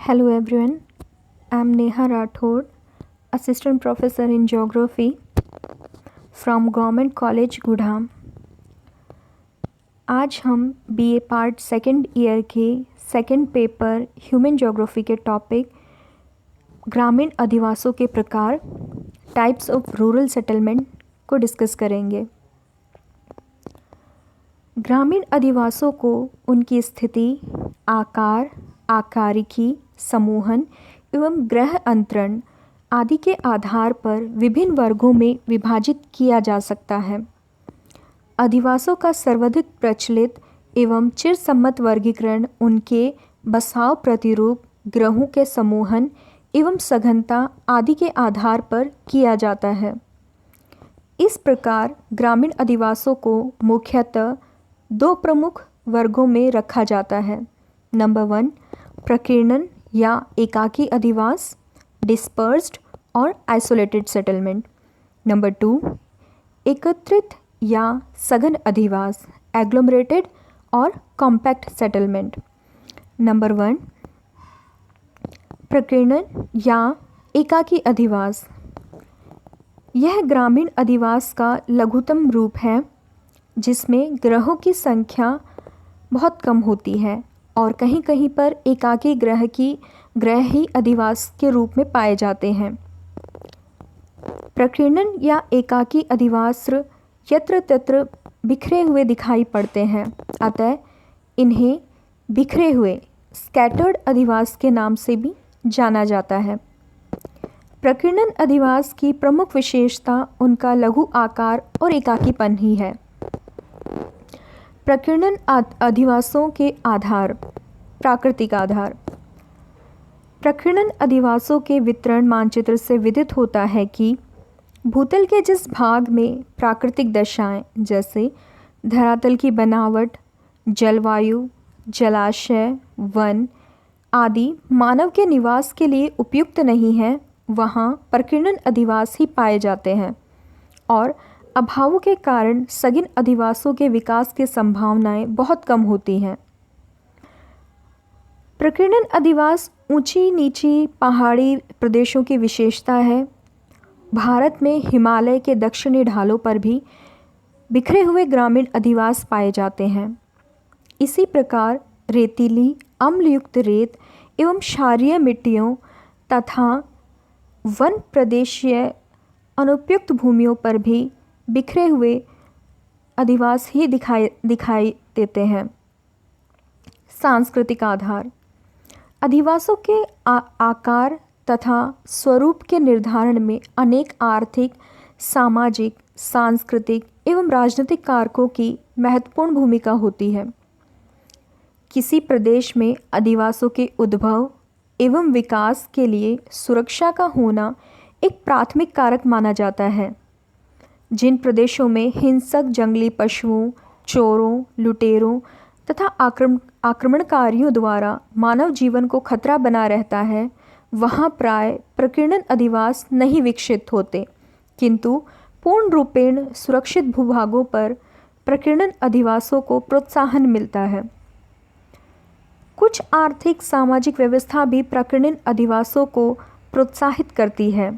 Hello everyone, I am Neha Rathod, Assistant Professor in Geography from Government College गुड़ाम। आज हम BA part second year के second paper human geography के topic ग्रामीण अधिवासों के प्रकार types of rural settlement को discuss करेंगे। ग्रामीण अधिवासों को उनकी स्थिति, आकार, आकारिकी, समूहन एवं ग्रह अंतरण आदि के आधार पर विभिन्न वर्गों में विभाजित किया जा सकता है। अधिवासों का सर्वाधिक प्रचलित एवं चिरसम्मत वर्गीकरण उनके बसाव प्रतिरूप, ग्रहों के समूहन एवं सघनता आदि के आधार पर किया जाता है। इस प्रकार ग्रामीण अधिवासों को मुख्यतः दो प्रमुख वर्गों में रखा जाता है। नंबर 1, प्रकीर्णन या एकाकी अधिवास, डिस्पर्स्ड और आइसोलेटेड सेटलमेंट। नंबर 2, एकत्रित या सघन अधिवास, एग्लोमरेटेड और कॉम्पैक्ट सेटलमेंट। नंबर 1, प्रकीर्णन या एकाकी अधिवास। यह ग्रामीण अधिवास का लघुतम रूप है जिसमें ग्रहों की संख्या बहुत कम होती है और कहीं कहीं पर एकाकी ग्रह ही अधिवास के रूप में पाए जाते हैं। प्रकीर्णन या एकाकी अधिवास यत्र तत्र बिखरे हुए दिखाई पड़ते हैं, अतः इन्हें बिखरे हुए स्कैटर्ड अधिवास के नाम से भी जाना जाता है। प्रकीर्णन अधिवास की प्रमुख विशेषता उनका लघु आकार और एकाकीपन ही है। प्रकीर्णन अधिवासों के आधार, प्राकृतिक आधार। प्रकीर्णन अधिवासों के वितरण मानचित्र से विदित होता है कि भूतल के जिस भाग में प्राकृतिक दशाएं जैसे धरातल की बनावट, जलवायु, जलाशय, वन आदि मानव के निवास के लिए उपयुक्त नहीं है, वहाँ प्रकीर्णन अधिवास ही पाए जाते हैं और अभावों के कारण सघन अधिवासों के विकास की संभावनाएं बहुत कम होती हैं। प्रकीर्णन अधिवास ऊंची नीची पहाड़ी प्रदेशों की विशेषता है। भारत में हिमालय के दक्षिणी ढालों पर भी बिखरे हुए ग्रामीण अधिवास पाए जाते हैं। इसी प्रकार रेतीली, अम्लयुक्त रेत एवं क्षारीय मिट्टियों तथा वन प्रदेशीय अनुपयुक्त भूमियों पर भी बिखरे हुए अधिवास ही दिखाई देते हैं। सांस्कृतिक आधार। अधिवासों के आकार तथा स्वरूप के निर्धारण में अनेक आर्थिक, सामाजिक, सांस्कृतिक एवं राजनीतिक कारकों की महत्वपूर्ण भूमिका होती है। किसी प्रदेश में अधिवासों के उद्भव एवं विकास के लिए सुरक्षा का होना एक प्राथमिक कारक माना जाता है। जिन प्रदेशों में हिंसक जंगली पशुओं, चोरों, लुटेरों तथा आक्रमणकारियों द्वारा मानव जीवन को खतरा बना रहता है, वहाँ प्राय प्रकीर्णन अधिवास नहीं विकसित होते, किंतु पूर्ण रूपेण सुरक्षित भूभागों पर प्रकीर्णन अधिवासों को प्रोत्साहन मिलता है। कुछ आर्थिक सामाजिक व्यवस्था भी प्रकीर्णन अधिवासों को प्रोत्साहित करती है।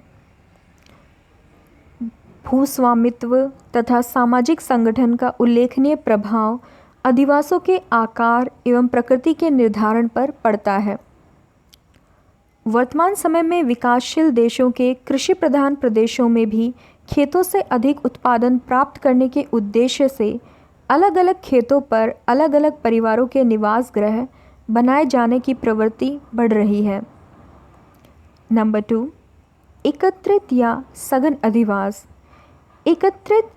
भूस्वामित्व तथा सामाजिक संगठन का उल्लेखनीय प्रभाव अधिवासों के आकार एवं प्रकृति के निर्धारण पर पड़ता है। वर्तमान समय में विकासशील देशों के कृषि प्रधान प्रदेशों में भी खेतों से अधिक उत्पादन प्राप्त करने के उद्देश्य से अलग अलग खेतों पर अलग अलग परिवारों के निवास गृह बनाए जाने की प्रवृत्ति बढ़ रही है। नंबर 2, एकत्रित या सघन अधिवास। एकत्रित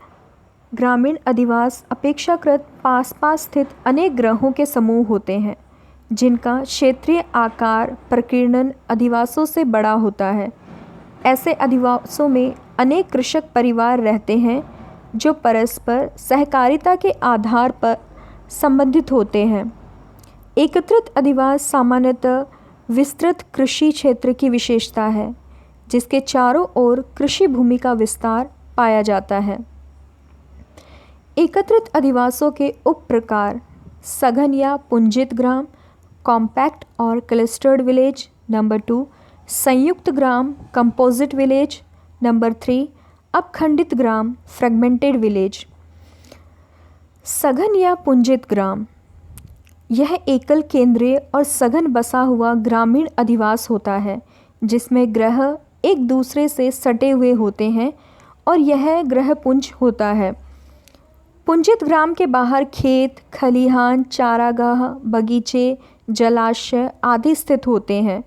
ग्रामीण अधिवास अपेक्षाकृत पास स्थित अनेक ग्रहों के समूह होते हैं जिनका क्षेत्रीय आकार प्रकीर्णन अधिवासों से बड़ा होता है। ऐसे अधिवासों में अनेक कृषक परिवार रहते हैं जो परस्पर सहकारिता के आधार पर संबंधित होते हैं। एकत्रित अधिवास सामान्यतः विस्तृत कृषि क्षेत्र की विशेषता है जिसके चारों ओर कृषि भूमि का विस्तार पाया जाता है। एकत्रित अधिवासों के उप प्रकार सघन या पुंजित ग्राम, कॉम्पैक्ट और क्लस्टर्ड विलेज, नंबर 2 संयुक्त ग्राम कंपोजिट विलेज, नंबर 3 अपखंडित ग्राम फ्रेगमेंटेड विलेज। सघन या पुंजित ग्राम, यह एकल केंद्रीय और सघन बसा हुआ ग्रामीण अधिवास होता है जिसमें ग्रह एक दूसरे से सटे हुए होते हैं और यह ग्रहपुंज होता है। पुंजित ग्राम के बाहर खेत, खलिहान, चारागाह, बगीचे, जलाशय आदि स्थित होते हैं,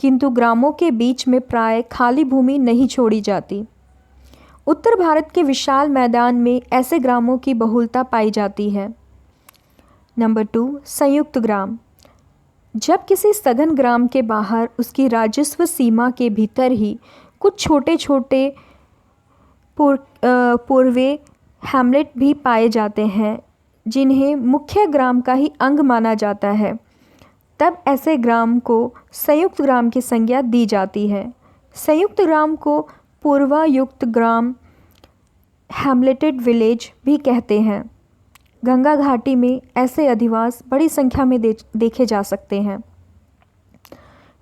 किंतु ग्रामों के बीच में प्राय खाली भूमि नहीं छोड़ी जाती। उत्तर भारत के विशाल मैदान में ऐसे ग्रामों की बहुलता पाई जाती है। नंबर 2 संयुक्त ग्राम, जब किसी सघन ग्राम के बाहर उसकी राजस्व सीमा के भीतर ही कुछ छोटे छोटे पूर्वे हैमलेट भी पाए जाते हैं जिन्हें मुख्य ग्राम का ही अंग माना जाता है, तब ऐसे ग्राम को संयुक्त ग्राम की संज्ञा दी जाती है। संयुक्त ग्राम को पूर्वायुक्त ग्राम हैमलेटेड विलेज भी कहते हैं। गंगा घाटी में ऐसे अधिवास बड़ी संख्या में देखे जा सकते हैं।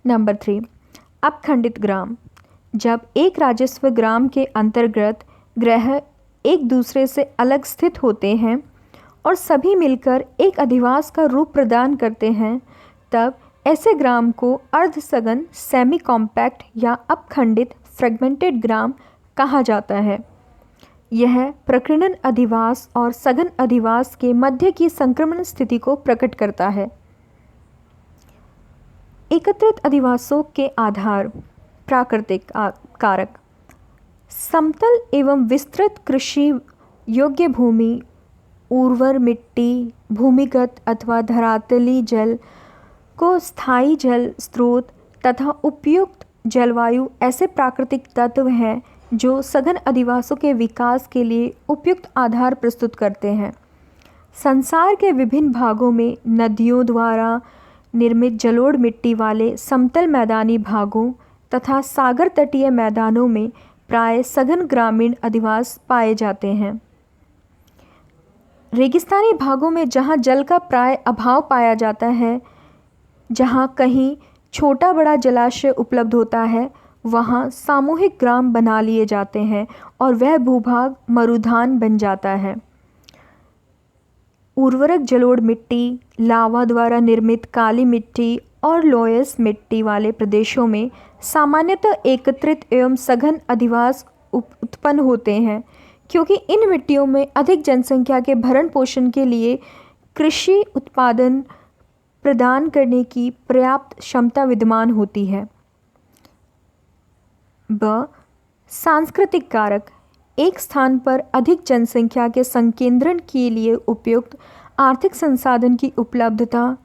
नंबर 3 अपखंडित ग्राम, जब एक राजस्व ग्राम के अंतर्गत ग्रह एक दूसरे से अलग स्थित होते हैं और सभी मिलकर एक अधिवास का रूप प्रदान करते हैं, तब ऐसे ग्राम को अर्धसघन सेमी कॉम्पैक्ट या अपखंडित फ्रेगमेंटेड ग्राम कहा जाता है। यह प्रकीर्णन अधिवास और सघन अधिवास के मध्य की संक्रमण स्थिति को प्रकट करता है। एकत्रित अधिवासों के आधार, प्राकृतिक कारक, समतल एवं विस्तृत कृषि योग्य भूमि, उर्वर मिट्टी, भूमिगत अथवा धरातली जल को स्थायी जल स्रोत तथा उपयुक्त जलवायु ऐसे प्राकृतिक तत्व हैं जो सघन अधिवासों के विकास के लिए उपयुक्त आधार प्रस्तुत करते हैं। संसार के विभिन्न भागों में नदियों द्वारा निर्मित जलोढ़ मिट्टी वाले समतल मैदानी भागों तथा सागर तटीय मैदानों में प्राय सघन ग्रामीण अधिवास पाए जाते हैं। रेगिस्तानी भागों में जहाँ जल का प्राय अभाव पाया जाता है, जहाँ कहीं छोटा बड़ा जलाशय उपलब्ध होता है, वहाँ सामूहिक ग्राम बना लिए जाते हैं और वह भूभाग मरुधान बन जाता है। उर्वरक जलोढ़ मिट्टी, लावा द्वारा निर्मित काली मिट्टी और लोयस मिट्टी वाले प्रदेशों में सामान्यतः एकत्रित एवं सघन अधिवास उत्पन्न होते हैं, क्योंकि इन मिट्टियों में अधिक जनसंख्या के भरण पोषण के लिए कृषि उत्पादन प्रदान करने की पर्याप्त क्षमता विद्यमान होती है। ब सांस्कृतिक कारक, एक स्थान पर अधिक जनसंख्या के संकेंद्रण के लिए उपयुक्त आर्थिक संसाधन की उपलब्धता,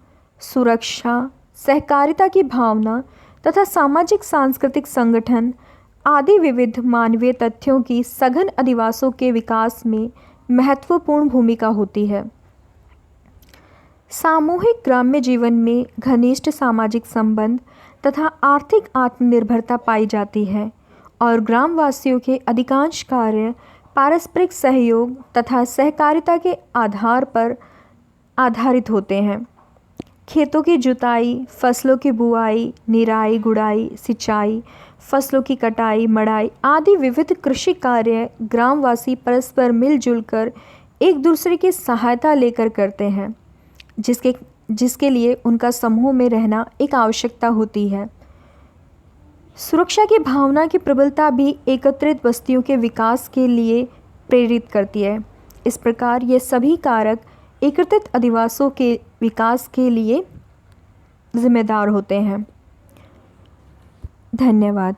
सुरक्षा, सहकारिता की भावना तथा सामाजिक सांस्कृतिक संगठन आदि विविध मानवीय तथ्यों की सघन अधिवासों के विकास में महत्वपूर्ण भूमिका होती है। सामूहिक ग्राम्य जीवन में घनिष्ठ सामाजिक संबंध तथा आर्थिक आत्मनिर्भरता पाई जाती है और ग्रामवासियों के अधिकांश कार्य पारस्परिक सहयोग तथा सहकारिता के आधार पर आधारित होते हैं। खेतों की जुताई, फसलों की बुआई, निराई गुड़ाई, सिंचाई, फसलों की कटाई, मड़ाई आदि विविध कृषि कार्य ग्रामवासी परस्पर मिलजुल कर एक दूसरे की सहायता लेकर करते हैं, जिसके लिए उनका समूह में रहना एक आवश्यकता होती है। सुरक्षा की भावना की प्रबलता भी एकत्रित बस्तियों के विकास के लिए प्रेरित करती है। इस प्रकार ये सभी कारक एकत्रित अधिवासों के विकास के लिए जिम्मेदार होते हैं। धन्यवाद।